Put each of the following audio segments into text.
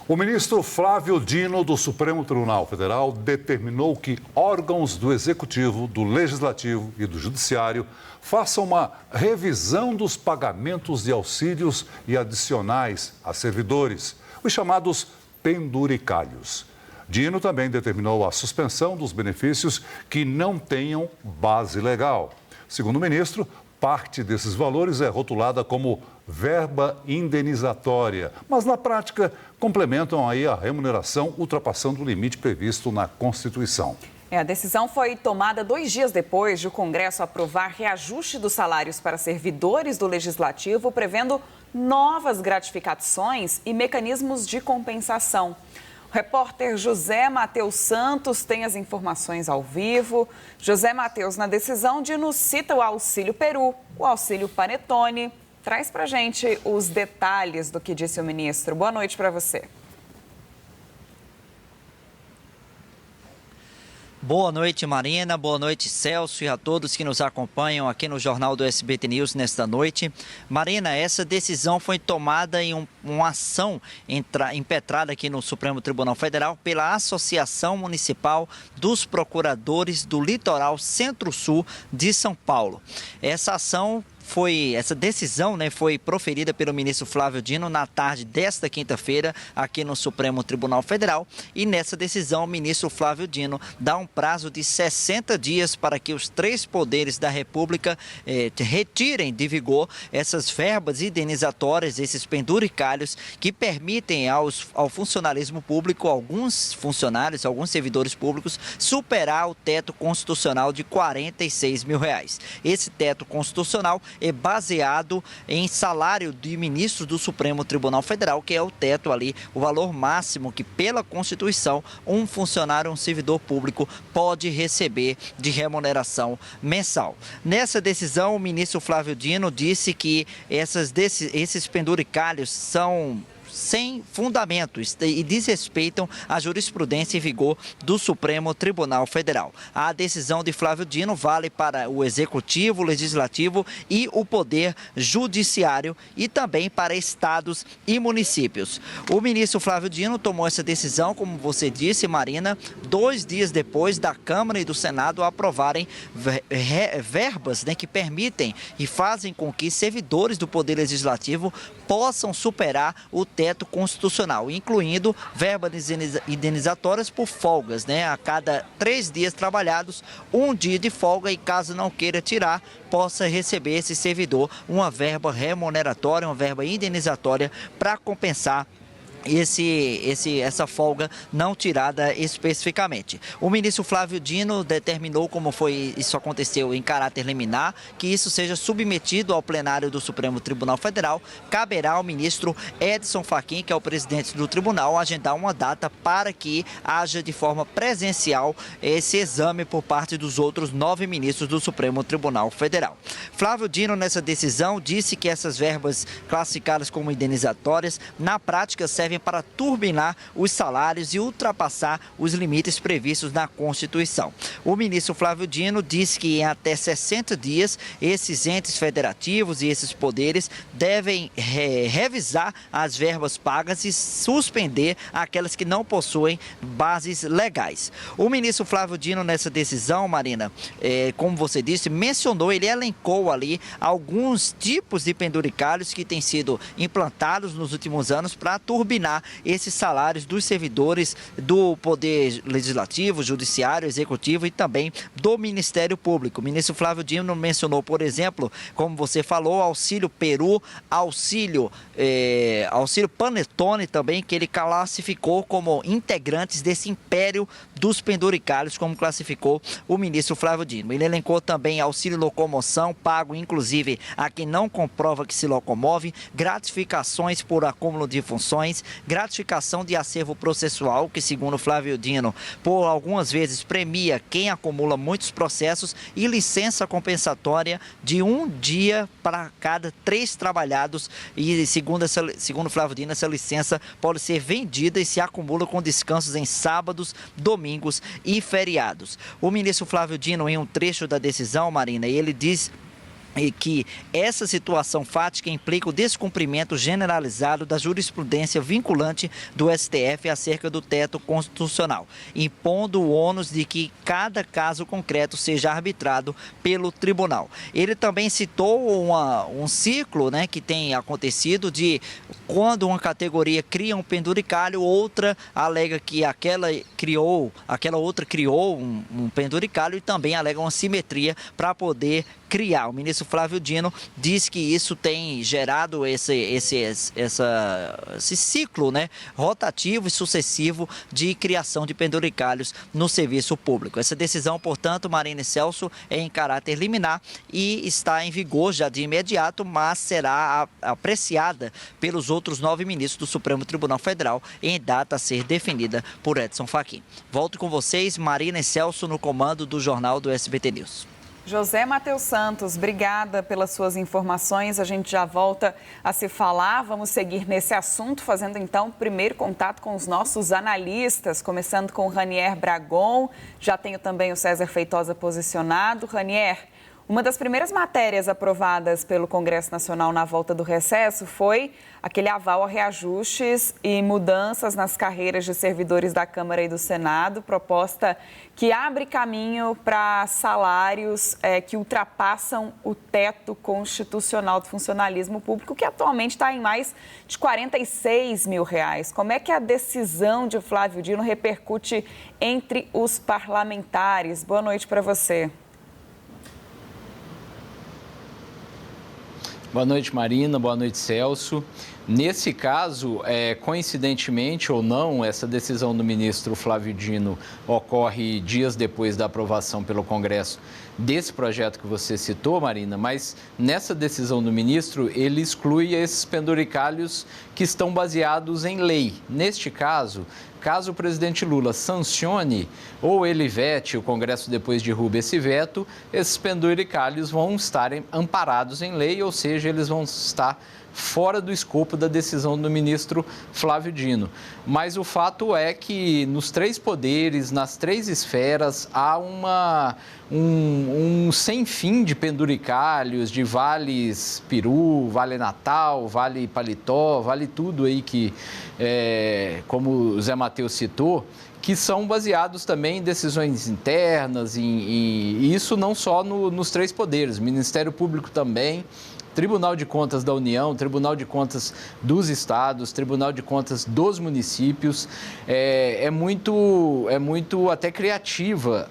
O ministro Flávio Dino, do Supremo Tribunal Federal, determinou que órgãos do Executivo, do Legislativo e do Judiciário façam uma revisão dos pagamentos de auxílios e adicionais a servidores, os chamados penduricalhos. Dino também determinou a suspensão dos benefícios que não tenham base legal. Segundo o ministro, parte desses valores é rotulada como verba indenizatória, mas na prática complementam aí a remuneração ultrapassando o limite previsto na Constituição. A decisão foi tomada 2 dias depois de o Congresso aprovar reajuste dos salários para servidores do Legislativo, prevendo novas gratificações e mecanismos de compensação. O repórter José Matheus Santos tem as informações ao vivo. José Matheus, na decisão, Dino cita o Auxílio Peru, o Auxílio Panetone. Traz pra gente os detalhes do que disse o ministro. Boa noite para você. Boa noite, Marina. Boa noite, Celso, e a todos que nos acompanham aqui no Jornal do SBT News nesta noite. Marina, essa decisão foi tomada em uma ação impetrada aqui no Supremo Tribunal Federal pela Associação Municipal dos Procuradores do Litoral Centro-Sul de São Paulo. Essa decisão foi proferida pelo ministro Flávio Dino na tarde desta quinta-feira aqui no Supremo Tribunal Federal, e nessa decisão o ministro Flávio Dino dá um prazo de 60 dias para que os 3 poderes da República retirem de vigor essas verbas indenizatórias, esses penduricalhos que permitem ao funcionalismo público, alguns funcionários, alguns servidores públicos, superar o teto constitucional de R$46 mil. Esse teto constitucional é baseado em salário de ministro do Supremo Tribunal Federal, que é o teto ali, o valor máximo que pela Constituição um funcionário, um servidor público pode receber de remuneração mensal. Nessa decisão, o ministro Flávio Dino disse que esses penduricalhos são sem fundamentos e desrespeitam a jurisprudência em vigor do Supremo Tribunal Federal. A decisão de Flávio Dino vale para o Executivo, o Legislativo e o Poder Judiciário, e também para estados e municípios. O ministro Flávio Dino tomou essa decisão, como você disse, Marina, 2 dias depois da Câmara e do Senado aprovarem verbas que permitem e fazem com que servidores do Poder Legislativo possam superar o teto constitucional, incluindo verbas indenizatórias por folgas, A cada 3 dias trabalhados, 1 dia de folga, e caso não queira tirar, possa receber esse servidor uma verba remuneratória, uma verba indenizatória para compensar essa folga não tirada especificamente. O ministro Flávio Dino determinou, como isso aconteceu em caráter liminar, que isso seja submetido ao plenário do Supremo Tribunal Federal. Caberá ao ministro Edson Fachin, que é o presidente do tribunal, agendar uma data para que haja de forma presencial esse exame por parte dos outros 9 ministros do Supremo Tribunal Federal. Flávio Dino, nessa decisão, disse que essas verbas classificadas como indenizatórias, na prática, servem para turbinar os salários e ultrapassar os limites previstos na Constituição. O ministro Flávio Dino disse que em até 60 dias esses entes federativos e esses poderes devem revisar as verbas pagas e suspender aquelas que não possuem bases legais. O ministro Flávio Dino, nessa decisão, Marina, como você disse, ele elencou ali alguns tipos de penduricalhos que têm sido implantados nos últimos anos para turbinar esses salários dos servidores do Poder Legislativo, Judiciário, Executivo e também do Ministério Público. O ministro Flávio Dino mencionou, por exemplo, como você falou, Auxílio Peru, Auxílio Panetone também, que ele classificou como integrantes desse império dos penduricalhos, como classificou o ministro Flávio Dino. Ele elencou também auxílio locomoção, pago inclusive a quem não comprova que se locomove, gratificações por acúmulo de funções, gratificação de acervo processual, que segundo Flávio Dino, por algumas vezes premia quem acumula muitos processos, e licença compensatória de 1 dia para cada 3 trabalhados, e segundo Flávio Dino, essa licença pode ser vendida e se acumula com descansos em sábados, domingos e feriados. O ministro Flávio Dino, em um trecho da decisão, Marina, ele diz e que essa situação fática implica o descumprimento generalizado da jurisprudência vinculante do STF acerca do teto constitucional, impondo o ônus de que cada caso concreto seja arbitrado pelo tribunal. Ele também citou um ciclo, né, que tem acontecido de quando uma categoria cria um penduricalho, outra alega que aquela outra criou um penduricalho e também alega uma simetria para poder criar. O ministro Flávio Dino diz que isso tem gerado esse ciclo, né, rotativo e sucessivo de criação de penduricalhos no serviço público. Essa decisão, portanto, Marina e Celso, é em caráter liminar e está em vigor já de imediato, mas será apreciada pelos outros 9 ministros do Supremo Tribunal Federal em data a ser definida por Edson Fachin. Volto com vocês, Marina e Celso, no comando do Jornal do SBT News. José Matheus Santos, obrigada pelas suas informações. A gente já volta a se falar. Vamos seguir nesse assunto, fazendo então o primeiro contato com os nossos analistas, começando com o Ranier Bragon. Já tenho também o César Feitosa posicionado. Ranier, uma das primeiras matérias aprovadas pelo Congresso Nacional na volta do recesso foi aquele aval a reajustes e mudanças nas carreiras de servidores da Câmara e do Senado, proposta que abre caminho para salários que ultrapassam o teto constitucional do funcionalismo público, que atualmente está em mais de R$46 mil. Como é que a decisão de Flávio Dino repercute entre os parlamentares? Boa noite para você. Boa noite, Marina. Boa noite, Celso. Nesse caso, coincidentemente ou não, essa decisão do ministro Flávio Dino ocorre dias depois da aprovação pelo Congresso desse projeto que você citou, Marina, mas nessa decisão do ministro, ele exclui esses penduricalhos que estão baseados em lei. Neste caso o presidente Lula sancione ou ele vete, o Congresso depois derruba esse veto, esses penduricalhos vão estar amparados em lei, ou seja, eles vão estar fora do escopo da decisão do ministro Flávio Dino. Mas o fato é que nos 3 poderes, nas 3 esferas, há um sem fim de penduricalhos, de vales peru, vale Natal, vale paletó, vale tudo aí que, como o Zé Matheus citou, que são baseados também em decisões internas, e isso não só nos 3 poderes, Ministério Público também, Tribunal de Contas da União, Tribunal de Contas dos Estados, Tribunal de Contas dos municípios. É muito até criativa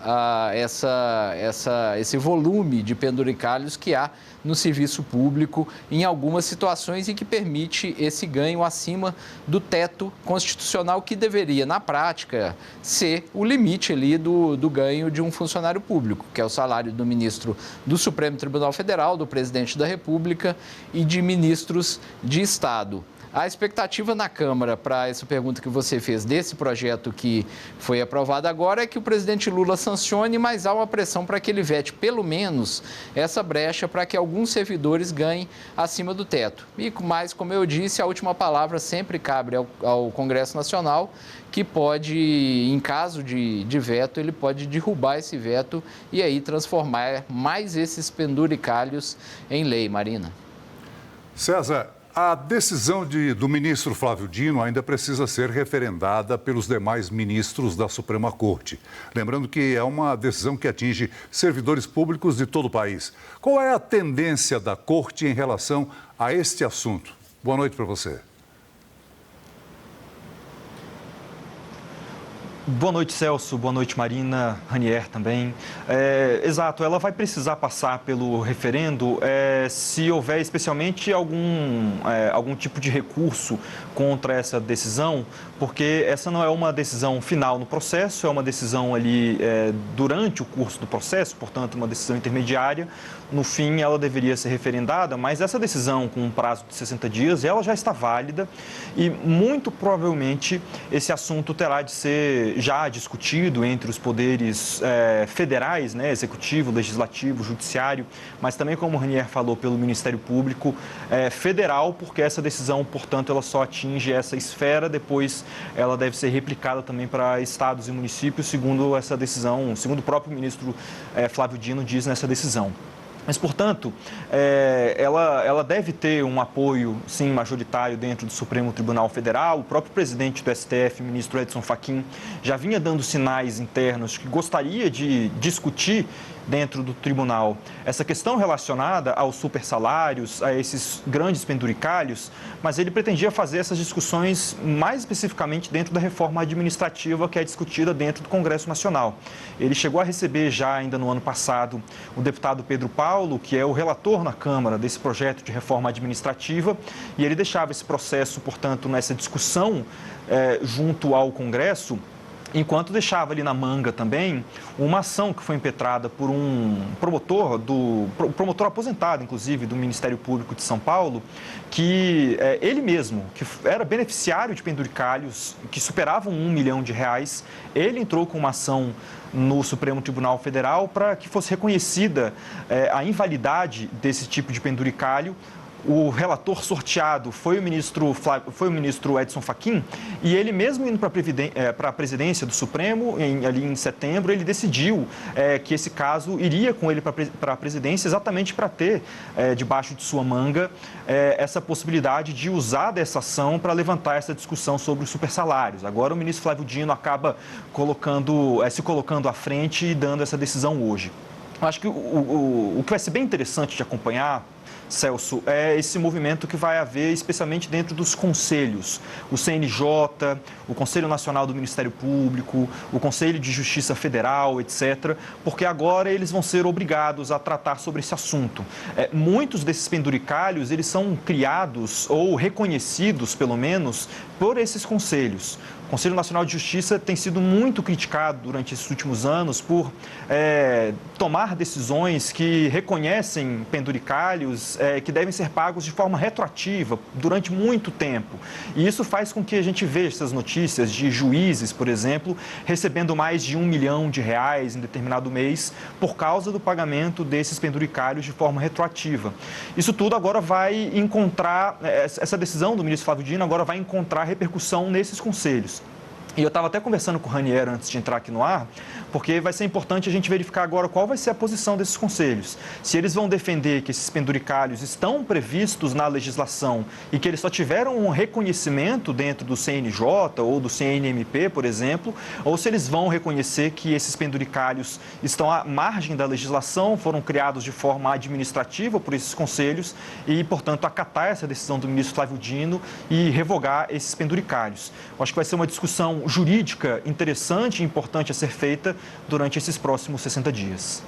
esse volume de penduricalhos que há no serviço público em algumas situações e que permite esse ganho acima do teto constitucional que deveria, na prática, ser o limite ali do ganho de um funcionário público, que é o salário do ministro do Supremo Tribunal Federal, do presidente da República e de ministros de Estado. A expectativa na Câmara para essa pergunta que você fez desse projeto que foi aprovado agora é que o presidente Lula sancione, mas há uma pressão para que ele vete pelo menos essa brecha para que alguns servidores ganhem acima do teto. Mas, como eu disse, a última palavra sempre cabe ao Congresso Nacional, que pode, em caso de veto, ele pode derrubar esse veto e aí transformar mais esses penduricalhos em lei, Marina. César, a decisão do ministro Flávio Dino ainda precisa ser referendada pelos demais ministros da Suprema Corte. Lembrando que é uma decisão que atinge servidores públicos de todo o país. Qual é a tendência da Corte em relação a este assunto? Boa noite para você. Boa noite, Celso. Boa noite, Marina, Ranier também. Exato, ela vai precisar passar pelo referendo se houver especialmente algum tipo de recurso contra essa decisão, porque essa não é uma decisão final no processo, é uma decisão ali durante o curso do processo, portanto, uma decisão intermediária. No fim, ela deveria ser referendada, mas essa decisão com um prazo de 60 dias, ela já está válida e muito provavelmente esse assunto terá de ser já discutido entre os poderes federais, né, executivo, legislativo, judiciário, mas também, como o Ranier falou, pelo Ministério Público federal, porque essa decisão, portanto, ela só atinge essa esfera, depois ela deve ser replicada também para estados e municípios, segundo essa decisão, segundo o próprio ministro Flávio Dino diz nessa decisão. Mas, portanto, ela deve ter um apoio, sim, majoritário dentro do Supremo Tribunal Federal. O próprio presidente do STF, ministro Edson Fachin, já vinha dando sinais internos que gostaria de discutir dentro do tribunal essa questão relacionada aos supersalários, a esses grandes penduricalhos, mas ele pretendia fazer essas discussões mais especificamente dentro da reforma administrativa que é discutida dentro do Congresso Nacional. Ele chegou a receber já ainda no ano passado o deputado Pedro Paulo, que é o relator na Câmara desse projeto de reforma administrativa, e ele deixava esse processo, portanto, nessa discussão junto ao Congresso, enquanto deixava ali na manga também uma ação que foi impetrada por um promotor aposentado, inclusive, do Ministério Público de São Paulo, que ele mesmo, que era beneficiário de penduricalhos que superavam R$1 milhão, ele entrou com uma ação no Supremo Tribunal Federal para que fosse reconhecida a invalidade desse tipo de penduricalho. O relator sorteado foi o ministro Edson Fachin, e ele mesmo indo para a presidência do Supremo, ali em setembro, ele decidiu que esse caso iria com ele para a presidência exatamente para ter debaixo de sua manga essa possibilidade de usar dessa ação para levantar essa discussão sobre os supersalários. Agora o ministro Flávio Dino acaba se colocando à frente e dando essa decisão hoje. Eu acho que o que vai ser bem interessante de acompanhar, Celso, é esse movimento que vai haver, especialmente dentro dos conselhos. O CNJ, o Conselho Nacional do Ministério Público, o Conselho de Justiça Federal, etc., porque agora eles vão ser obrigados a tratar sobre esse assunto. Muitos desses penduricalhos, eles são criados ou reconhecidos, pelo menos, por esses conselhos. O Conselho Nacional de Justiça tem sido muito criticado durante esses últimos anos por tomar decisões que reconhecem penduricalhos que devem ser pagos de forma retroativa durante muito tempo. E isso faz com que a gente veja essas notícias de juízes, por exemplo, recebendo mais de R$1 milhão em determinado mês por causa do pagamento desses penduricalhos de forma retroativa. Isso tudo agora vai encontrar, essa decisão do ministro Flávio Dino agora vai encontrar repercussão nesses conselhos. E eu estava até conversando com o Ranier antes de entrar aqui no ar, porque vai ser importante a gente verificar agora qual vai ser a posição desses conselhos. Se eles vão defender que esses penduricalhos estão previstos na legislação e que eles só tiveram um reconhecimento dentro do CNJ ou do CNMP, por exemplo, ou se eles vão reconhecer que esses penduricalhos estão à margem da legislação, foram criados de forma administrativa por esses conselhos e, portanto, acatar essa decisão do ministro Flávio Dino e revogar esses penduricalhos. Eu acho que vai ser uma discussão jurídica interessante e importante a ser feita durante esses próximos 60 dias.